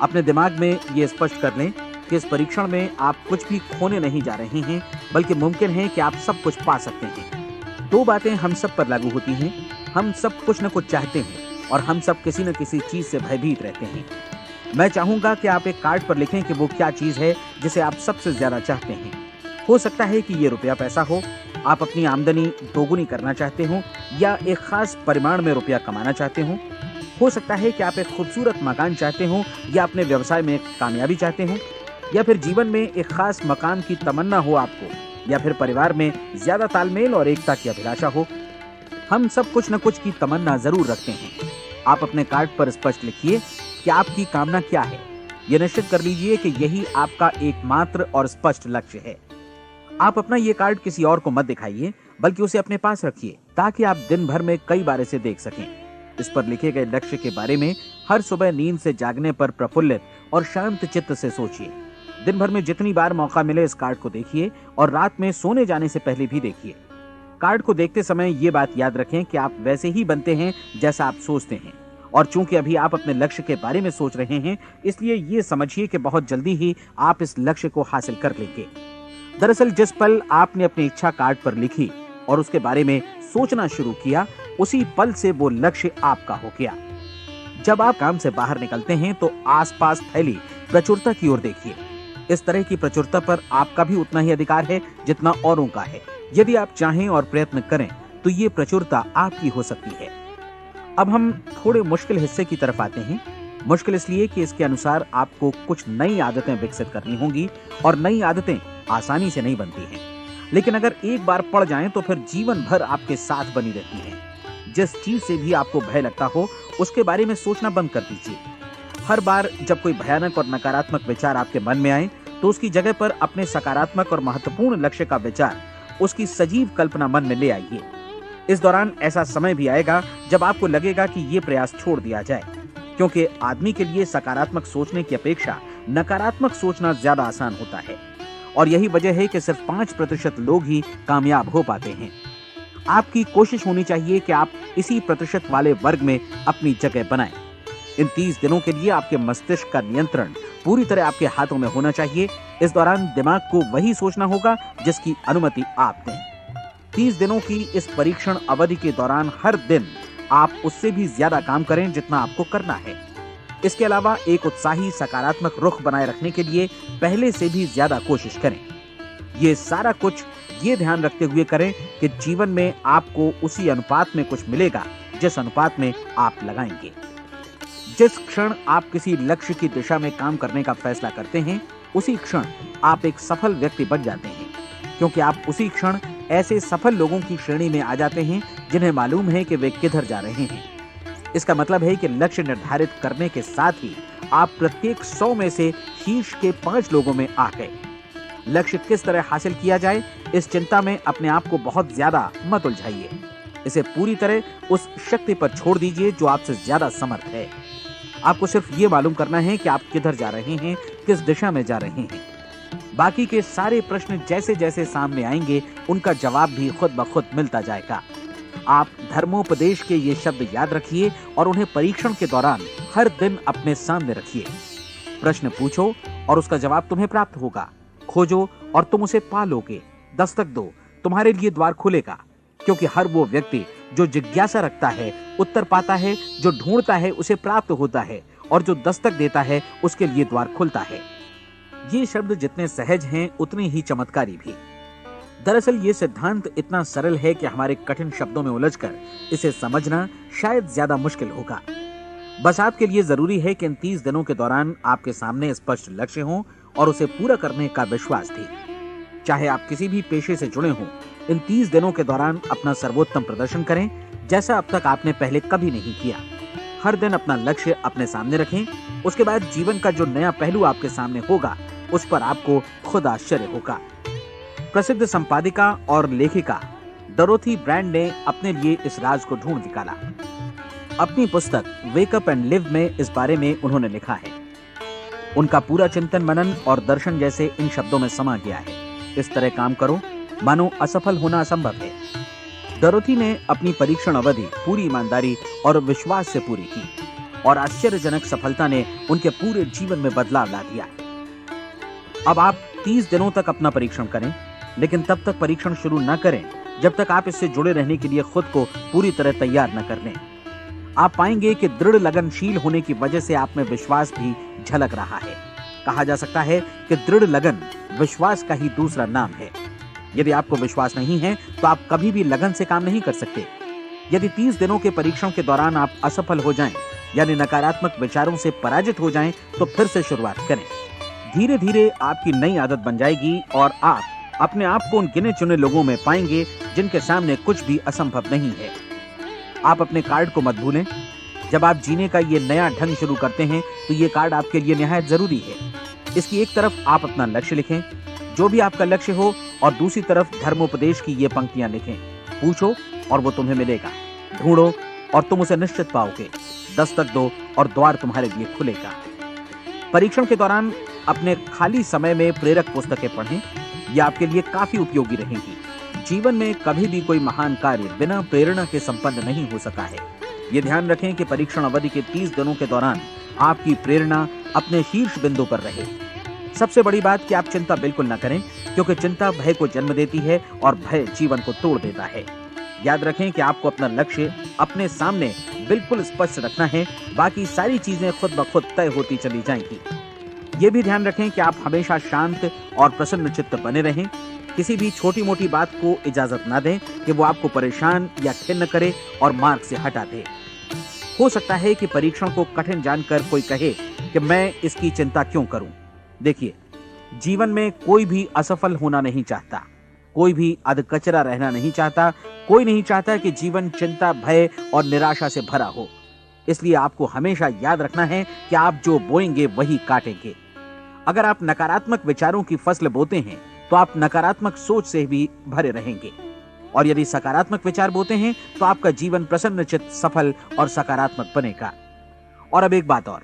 अपने दिमाग में ये स्पष्ट कर लें कि इस परीक्षण में आप कुछ भी खोने नहीं जा रहे हैं, बल्कि मुमकिन है कि आप सब कुछ पा सकते हैं। 2 बातें हम सब पर लागू होती हैं। हम सब कुछ न कुछ चाहते हैं और हम सब किसी न किसी चीज से भयभीत रहते हैं। मैं चाहूंगा कि आप एक कार्ड पर लिखें कि वो क्या चीज है जिसे आप सबसे ज्यादा चाहते हैं। हो सकता है कि ये रुपया पैसा हो, आप अपनी आमदनी दोगुनी करना चाहते हो, या एक खास परिमाण में रुपया कमाना चाहते हो सकता है कि आप एक खूबसूरत मकान चाहते हो, या अपने व्यवसाय में कामयाबी चाहते हो, या फिर जीवन में एक खास मकाम की तमन्ना हो आपको, या फिर परिवार में ज्यादा तालमेल और एकता की अभिलाषा हो। हम सब कुछ न कुछ की तमन्ना जरूर रखते हैं। आप अपने कार्ड पर स्पष्ट लिखिए कि आपकी कामना क्या है। यह निश्चित कर लीजिए कि यही आपका एकमात्र और स्पष्ट लक्ष्य है। आप अपना ये कार्ड किसी और को मत दिखाइए, बल्कि उसे अपने पास रखिए ताकि आप दिन भर में कई बार इसे देख सकें। इस पर लिखे गए लक्ष्य के बारे में हर सुबह नींद से जागने पर प्रफुल्लित और शांत चित्त से सोचिए। दिन भर में जितनी बार मौका मिले इस कार्ड को देखिए और रात में सोने जाने से पहले भी देखिए। कार्ड को देखते समय ये बात याद रखें कि आप वैसे ही बनते हैं जैसा आप सोचते हैं। और चूंकि अभी आप अपने लक्ष्य के बारे में सोच रहे हैं, इसलिए ये समझिए कि बहुत जल्दी ही आप इस लक्ष्य को हासिल कर लेंगे। दरअसल जिस पल आपने अपनी इच्छा कार्ड पर लिखी और उसके बारे में सोचना शुरू किया, उसी पल से वो लक्ष्य आपका हो गया। जब आप काम से बाहर निकलते हैं तो आसपास फैली प्रचुरता की ओर देखिए। इस तरह की प्रचुरता पर आपका भी उतना ही अधिकार है जितना औरों का है। यदि आप चाहें और प्रयत्न करें तो ये प्रचुरता आपकी हो सकती है। अब हम थोड़े मुश्किल हिस्से की तरफ आते हैं। मुश्किल इसलिए कि इसके अनुसार आपको कुछ नई आदतें विकसित करनी होंगी और नई आदतें आसानी से नहीं बनती हैं। लेकिन अगर एक बार पड़ जाएं तो फिर जीवन भर आपके साथ बनी रहती हैं। जिस चीज से भी आपको भय लगता हो उसके बारे में सोचना बंद कर दीजिए। हर बार जब कोई भयानक और नकारात्मक विचार आपके मन में आए तो उसकी जगह पर अपने सकारात्मक और महत्वपूर्ण लक्ष्य का विचार, उसकी सजीव कल्पना मन में ले आइए। इस दौरान ऐसा समय भी आएगा जब आपको लगेगा कि ये प्रयास छोड़ दिया जाए, क्योंकि आदमी के लिए सकारात्मक सोचने की अपेक्षा नकारात्मक सोचना ज्यादा आसान होता है। और यही वजह है कि सिर्फ 5% लोग ही कामयाब हो पाते हैं। आपकी कोशिश होनी चाहिए कि आप इसी प्रतिशत वाले वर्ग में अपनी जगह बनाएं। इन 30 दिनों के लिए आपके मस्तिष्क का नियंत्रण पूरी तरह आपके हाथों में होना चाहिए। इस दौरान दिमाग को वही सोचना होगा जिसकी अनुमति आप दें। 30 दिनों की इस परीक्षण अवधि के दौरान हर दिन आप उससे भी ज्यादा काम करें जितना आपको करना है। इसके अलावा एक उत्साही सकारात्मक रुख बनाए रखने के लिए पहले से भी ज्यादा कोशिश करें। ये सारा कुछ ये ध्यान रखते हुए करें कि जीवन में आपको उसी अनुपात में कुछ मिलेगा जिस अनुपात में आप लगाएंगे। जिस क्षण आप किसी लक्ष्य की दिशा में काम करने का फैसला करते हैं, उसी क्षण आप एक सफल व्यक्ति बन जाते हैं, क्योंकि आप उसी क्षण ऐसे सफल लोगों की श्रेणी में आ जाते हैं जिन्हें मालूम है कि वे किधर जा रहे हैं। इसका मतलब है कि लक्ष्य निर्धारित करने के साथ ही आप प्रत्येक 100 में से शीर्ष के 5 लोगों में आ गए। लक्ष्य किस तरह हासिल किया जाए, इस चिंता में अपने आप को बहुत ज्यादा मत उलझाइए। इसे पूरी तरह उस शक्ति पर छोड़ दीजिए जो आपसे ज्यादा समर्थ है। आपको सिर्फ ये मालूम करना है कि आप किधर जा रहे हैं, किस दिशा में जा रहे हैं। बाकी के सारे प्रश्न जैसे जैसे सामने आएंगे, उनका जवाब भी खुद ब खुद मिलता जाएगा। आप धर्मोपदेश के ये शब्द याद रखिए और उन्हें परीक्षण के दौरान हर दिन अपने सामने रखिए। प्रश्न पूछो और उसका जवाब तुम्हें प्राप्त होगा। खोजो और तुम उसे पा लोगे। दस्तक दो, तुम्हारे लिए द्वार खुलेगा, क्योंकि हर वो व्यक्ति जो जिज्ञासा रखता है उत्तर पाता है, जो ढूंढता है उसे प्राप्त होता है, और जो दस्तक देता है उसके लिए द्वार खुलता है। ये शब्द जितने सहज हैं उतने ही चमत्कारी भी। दरअसल ये सिद्धांत इतना सरल है कि हमारे कठिन शब्दों में उलझकर इसे समझना शायद ज्यादा मुश्किल होगा। बस आपके लिए जरूरी है कि इन 30 दिनों के दौरान आपके सामने स्पष्ट लक्ष्य हो और उसे पूरा करने का विश्वास भी। चाहे आप किसी भी पेशे से जुड़े हों, इन 30 दिनों के दौरान अपना सर्वोत्तम प्रदर्शन करें, जैसा अब तक आपने पहले कभी नहीं किया। हर दिन अपना लक्ष्य अपने सामने रखें। उसके बाद जीवन का जो नया पहलू आपके सामने होगा उस पर आपको खुद आश्चर्य होगा। प्रसिद्ध संपादिका और लेखिका डोरोथी ब्रैंड ने अपने लिए इस राज को ढूंढ निकाला। अपनी पुस्तक वेक अप एंड लिव में इस बारे में उन्होंने लिखा है। उनका पूरा चिंतन मनन और दर्शन जैसे इन शब्दों में समा गया है। इस तरह काम करो मानो असफल होना असंभव है। डोरोथी ने अपनी परीक्षण अवधि पूरी ईमानदारी और विश्वास से पूरी की और आश्चर्यजनक सफलता ने उनके पूरे जीवन में बदलाव ला दिया। अब आप 30 दिनों तक अपना परीक्षण करें, लेकिन तब तक परीक्षण शुरू न करें जब तक आप इससे जुड़े रहने के लिए खुद को पूरी तरह तैयार न कर लें। आप पाएंगे कि दृढ़ लगनशील होने की वजह से आप में विश्वास भी झलक रहा है। कहा जा सकता है कि दृढ़ लगन विश्वास का ही दूसरा नाम है। यदि आपको विश्वास नहीं है तो आप कभी भी लगन से काम नहीं कर सकते। यदि 30 दिनों के परीक्षण के दौरान आप असफल हो जाएं, यानी नकारात्मक विचारों से पराजित हो जाएं, तो फिर से शुरुआत करें। धीरे धीरे आपकी नई आदत बन जाएगी और आप अपने आप को उन गिने चुने लोगों में पाएंगे जिनके सामने कुछ भी असंभव नहीं है। आप अपने कार्ड को मत भूलें। जब आप जीने का ये नया ढंग शुरू करते हैं तो ये कार्ड आपके लिए निहायत जरूरी है। इसकी एक तरफ आप अपना लक्ष्य लिखें, जो भी आपका लक्ष्य हो, और दूसरी तरफ धर्मोपदेश की ये पंक्तियां लिखें। पूछो और वो तुम्हें मिलेगा, ढूंढो और तुम उसे निश्चित पाओगे, दस्तक दो और द्वार तुम्हारे लिए खुलेगा। परीक्षण के दौरान अपने खाली समय में प्रेरक पुस्तकें पढ़ें। ये आपके लिए काफी उपयोगी रहेंगी। जीवन में कभी भी कोई महान कार्य बिना प्रेरणा के संपन्न नहीं हो सका है। ये ध्यान रखें कि परीक्षण अवधि के 30 दिनों के दौरान आपकी प्रेरणा अपने शीर्ष बिंदु पर रहे। सबसे बड़ी बात कि आप चिंता बिल्कुल न करें, क्योंकि चिंता भय को जन्म देती है और भय जीवन को तोड़ देता है। याद रखें कि आपको अपना लक्ष्य अपने सामने बिल्कुल स्पष्ट रखना है, बाकी सारी चीजें खुद ब खुद तय होती चली जाएंगी। ये भी ध्यान रखें कि आप हमेशा शांत और प्रसन्न चित्त बने रहें। किसी भी छोटी मोटी बात को इजाजत ना दें कि वो आपको परेशान या खिन्न करे और मार्ग से हटा दे। हो सकता है कि परीक्षण को कठिन जानकर कोई कहे कि मैं इसकी चिंता क्यों करूं। देखिए, जीवन में कोई भी असफल होना नहीं चाहता, कोई भी अधकचरा रहना नहीं चाहता, कोई नहीं चाहता कि जीवन चिंता, भय और निराशा से भरा हो। इसलिए आपको हमेशा याद रखना है कि आप जो बोएंगे वही काटेंगे। अगर आप नकारात्मक विचारों की फसल बोते हैं तो आप नकारात्मक सोच से भी भरे रहेंगे, और यदि सकारात्मक विचार बोते हैं तो आपका जीवन प्रसन्नचित्त, सफल और सकारात्मक बनेगा। और अब एक बात और,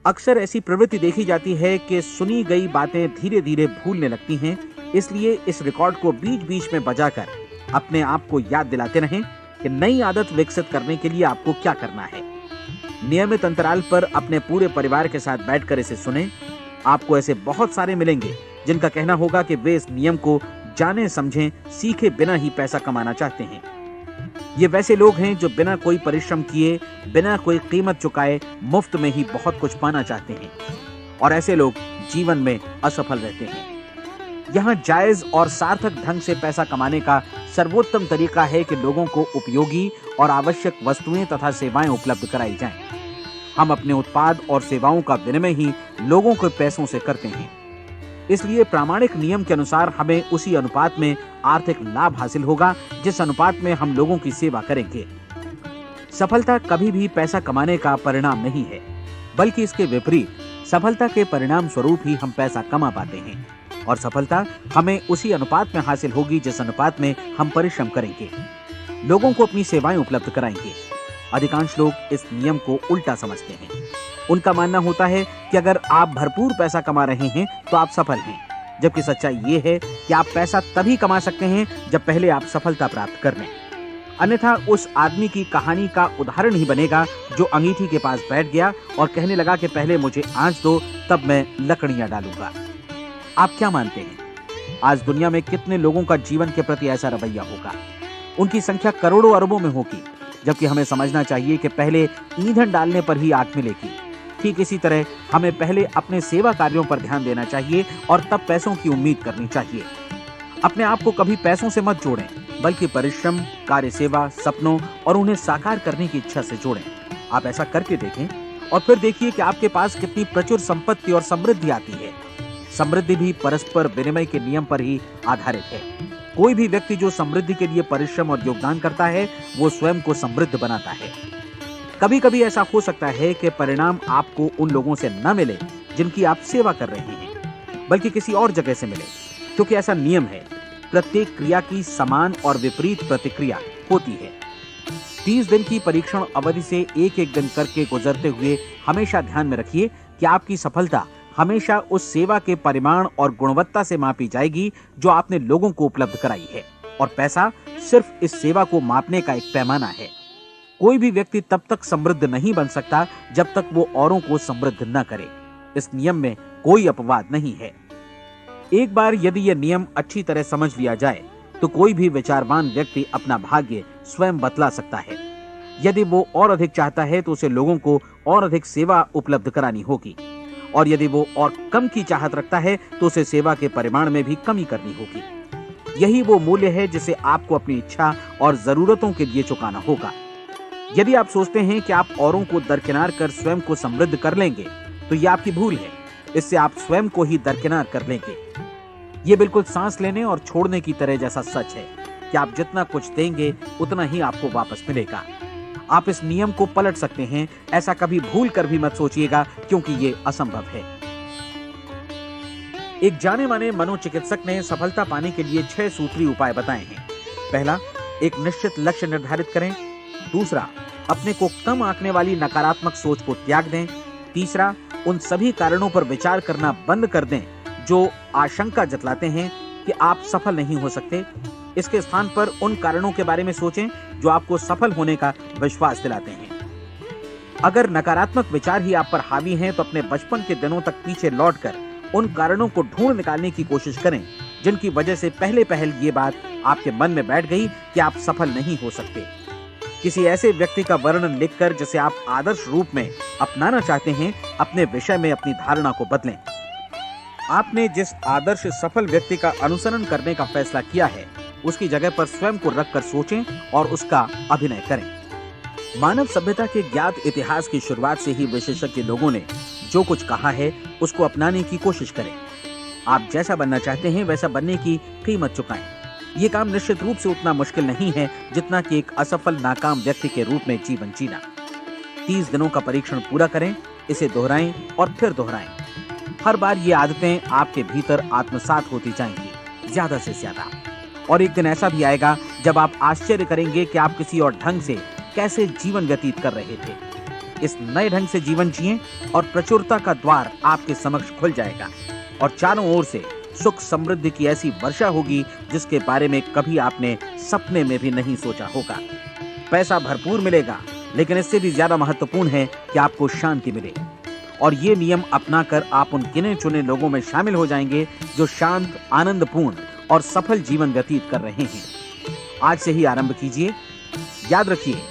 अक्सर ऐसी प्रवृत्ति देखी जाती है कि सुनी गई बातें धीरे धीरे भूलने लगती हैं। इसलिए इस रिकॉर्ड को बीच बीच में बजाकर अपने आप को याद दिलाते रहें कि नई आदत विकसित करने के लिए आपको क्या करना है। नियमित अंतराल पर अपने पूरे परिवार के साथ बैठकर इसे सुनें। आपको ऐसे बहुत सारे मिलेंगे जिनका कहना होगा कि वे इस नियम को जाने समझें सीखे बिना ही पैसा कमाना चाहते हैं। ये वैसे लोग हैं जो बिना कोई परिश्रम किए, बिना कोई कीमत चुकाए मुफ्त में ही बहुत कुछ पाना चाहते हैं, और ऐसे लोग जीवन में असफल रहते हैं। यहाँ जायज और सार्थक ढंग से पैसा कमाने का सर्वोत्तम तरीका है कि लोगों को उपयोगी और आवश्यक वस्तुएं तथा सेवाएं उपलब्ध कराई जाएं। हम अपने उत्पाद और सेवाओं का विनिमय ही लोगों के पैसों से करते हैं। इसलिए प्रामाणिक नियम के अनुसार हमें उसी अनुपात में आर्थिक लाभ हासिल होगा जिस अनुपात में हम लोगों की सेवा करेंगे। सफलता कभी भी पैसा कमाने का परिणाम नहीं है, बल्कि इसके विपरीत सफलता के परिणाम स्वरूप ही हम पैसा कमा पाते हैं, और सफलता हमें उसी अनुपात में हासिल होगी जिस अनुपात में हम परिश्रम करेंगे, लोगों को अपनी सेवाएं उपलब्ध कराएंगे। अधिकांश लोग इस नियम को उल्टा समझते हैं। उनका मानना होता है कि अगर आप भरपूर पैसा कमा रहे हैं तो आप सफल हैं, जबकि सच्चाई ये है कि आप पैसा तभी कमा सकते हैं जब पहले आप सफलता प्राप्त कर लें। अन्यथा उस आदमी की कहानी का उदाहरण ही बनेगा जो अंगीठी के पास बैठ गया और कहने लगा कि पहले मुझे आंच दो, तब मैं लकड़ियां डालूंगा। आप क्या मानते हैं, आज दुनिया में कितने लोगों का जीवन के प्रति ऐसा रवैया होगा? उनकी संख्या करोड़ों अरबों में होगी, जबकि हमें समझना चाहिए कि पहले ईंधन डालने पर ही आग मिलेगी। ठीक इसी तरह हमें पहले अपने सेवा कार्यों पर ध्यान देना चाहिए और तब पैसों की उम्मीद करनी चाहिए। अपने आप को कभी पैसों से मत जोड़ें, बल्कि परिश्रम, कार्य सेवा, सपनों और उन्हें साकार करने की इच्छा से जोड़ें। आप ऐसा करके देखें और फिर देखिए कि आपके पास कितनी प्रचुर संपत्ति और समृद्धि आती है। समृद्धि भी परस्पर विनिमय के नियम पर ही आधारित है। कोई भी व्यक्ति जो समृद्धि के लिए परिश्रम और योगदान करता है, वो स्वयं को समृद्ध बनाता है। कभी कभी ऐसा हो सकता है कि परिणाम आपको उन लोगों से न मिले जिनकी आप सेवा कर रहे हैं, बल्कि किसी और जगह से मिले, क्योंकि ऐसा नियम है, प्रत्येक क्रिया की समान और विपरीत प्रतिक्रिया होती है। 30 दिन की परीक्षण अवधि से एक एक दिन करके गुजरते हुए हमेशा ध्यान में रखिए कि आपकी सफलता हमेशा उस सेवा के परिमाण और गुणवत्ता से मापी जाएगी जो आपने लोगों को उपलब्ध कराई है, और पैसा सिर्फ इस सेवा को मापने का एक पैमाना है। कोई भी व्यक्ति तब तक समृद्ध नहीं बन सकता जब तक वो औरों को समृद्ध न करे। इस नियम में कोई अपवाद नहीं है। एक बार यदि यह नियम अच्छी तरह समझ लिया जाए तो कोई भी विचारवान व्यक्ति अपना भाग्य स्वयं बतला सकता है। यदि वो और अधिक चाहता है तो उसे लोगों को और अधिक सेवा उपलब्ध करानी होगी, और यदि वो और कम की चाहत रखता है तो उसे सेवा के परिमाण में भी कमी करनी होगी। यही वो मूल्य है जिसे आपको अपनी इच्छा और जरूरतों के लिए चुकाना होगा। यदि आप सोचते हैं कि आप औरों को दरकिनार कर स्वयं को समृद्ध कर लेंगे तो यह आपकी भूल है। इससे आप स्वयं को ही दरकिनार कर लेंगे। ये बिल्कुल सांस लेने और छोड़ने की तरह जैसा सच है कि आप जितना कुछ देंगे उतना ही आपको वापस मिलेगा। आप इस नियम को पलट सकते हैं, ऐसा कभी भूल कर भी मत सोचिएगा, क्योंकि ये असंभव है। एक जाने माने मनोचिकित्सक ने सफलता पाने के लिए 6 सूत्री उपाय बताए हैं। पहला, एक निश्चित लक्ष्य निर्धारित करें। दूसरा, अपने को कम आंकने वाली नकारात्मक सोच को त्याग दें। तीसरा, उन सभी कारणों पर विचार करना बंद कर दें जो आशंका जतलाते हैं कि आप सफल नहीं हो सकते। इसके स्थान पर उन कारणों के बारे में सोचें जो आपको सफल होने का विश्वास दिलाते हैं। अगर नकारात्मक विचार ही आप पर हावी हैं तो अपने बचपन के दिनों तक पीछे लौटकर उन कारणों को ढूंढ निकालने की कोशिश करें जिनकी वजह से पहले पहल ये बात आपके मन में बैठ गई कि आप सफल नहीं हो सकते। किसी ऐसे व्यक्ति का वर्णन लिखकर जिसे आप आदर्श रूप में अपनाना चाहते हैं, अपने विषय में अपनी धारणा को बदलें। आपने जिस आदर्श सफल व्यक्ति का अनुसरण करने का फैसला किया है, उसकी जगह पर स्वयं को रखकर सोचें और उसका अभिनय करें। मानव सभ्यता के ज्ञात इतिहास की शुरुआत से ही विशेषज्ञ लोगों ने जो कुछ कहा है उसको अपनाने की कोशिश करें। आप जैसा बनना चाहते हैं वैसा बनने की कीमत चुकाएं। ये काम निश्चित रूप से उतना मुश्किल नहीं है जितना कि एक असफल नाकाम व्यक्ति के रूप में जीवन जीना। 30 दिनों का परीक्षण पूरा करें, इसे दोहराएं और फिर दोहराएं। हर बार ये आदतें आपके भीतर आत्मसात होती जाएंगी, ज्यादा से ज्यादा। और एक दिन ऐसा भी आएगा जब आप आश्चर्य करेंगे कि आप किसी और ढंग से कैसे जीवन व्यतीत कर रहे थे। इस नए ढंग से जीवन जिएं और प्रचुरता का द्वार आपके समक्ष खुल जाएगा और चारों ओर से सुख समृद्धि की ऐसी वर्षा होगी जिसके बारे में कभी आपने सपने में भी नहीं सोचा होगा। पैसा भरपूर मिलेगा, लेकिन इससे भी ज्यादा महत्वपूर्ण है कि आपको शांति मिले। और ये नियम अपनाकर आप उन गिने चुने लोगों में शामिल हो जाएंगे जो शांत, आनंदपूर्ण और सफल जीवन व्यतीत कर रहे हैं। आज से ही आरंभ कीजिए। याद रखिए,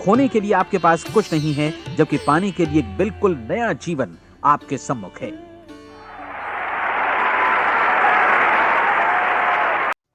खोने के लिए आपके पास कुछ नहीं है, जबकि पाने के लिए एक बिल्कुल नया जीवन आपके सम्मुख है।